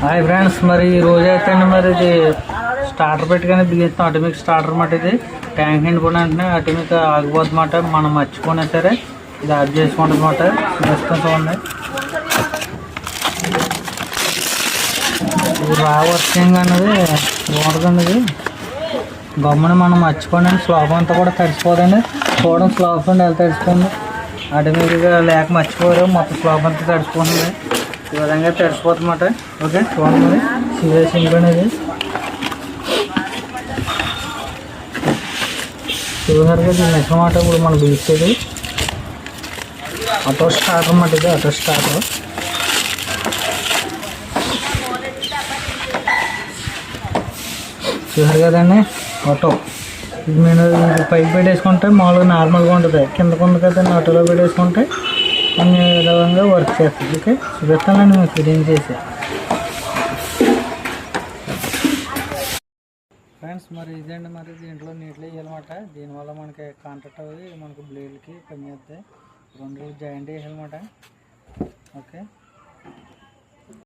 Hi friends, మరి ఈ రోజు అయితే మరి ఇది స్టార్టర్ పెట్టుకొని బిగిస్తాం. ఆటోమేటిక్ స్టార్టర్ అన్నమాట. ఇది ట్యాంక్ నిండిపోయిన వెంటనే ఆటోమేటిక్ ఆగిపోతుంది అన్నమాట. మనం మర్చిపోయినా సరే ఇది ఆఫ్ చేసుకుంటుంది అన్నమాట. ప్రస్తుతం చూడండి, ఇది బాగా వర్కింగ్ అన్నది బాగుంటుందండి. ఇది గమ్మున మనం మర్చిపోండి, స్లాబ్ అంతా కూడా తడిసిపోదండి. చూడండి, స్లాబ్ అండి ఎలా తడిసిపోయింది. ఆటోమేటిక్గా లేక మర్చిపోయారు, మొత్తం స్లాబ్ అంతా తడిసిపోతుంది. ఈ విధంగా తడిసిపోతుందన్నమాట. ఓకే, చూడండి, సీరియస్ ఇంకోనేది చూసారుగా. దీని నెక్స్ట్ ఇప్పుడు మనం పిలిచేది ఆటో స్టార్టర్ అన్నమాట. ఇది ఆటో స్టార్టర్. చూసారు కదండి, ఆటో. ఇది నేను పైకి పెట్టేసుకుంటే మామూలుగా నార్మల్గా ఉంటుంది. కిందకు ఉంది కదండి, ఆటోలో పెట్టేసుకుంటే అన్ని విధంగా వర్క్ చేస్తుంది. ఓకే, చూపిస్తానండి మీకు ఫిట్టింగ్ చేసి. ఫ్రెండ్స్, మరి ఇదండి, మరి దీంట్లో నీటిలో వేయాలన్నమాట. దీనివల్ల మనకి కాంటాక్ట్ అవ్వదు, మనకు బ్లేడ్కి పని చేస్తాయి. రెండు జాయింట్ వేయాలన్నమాట. ఓకే.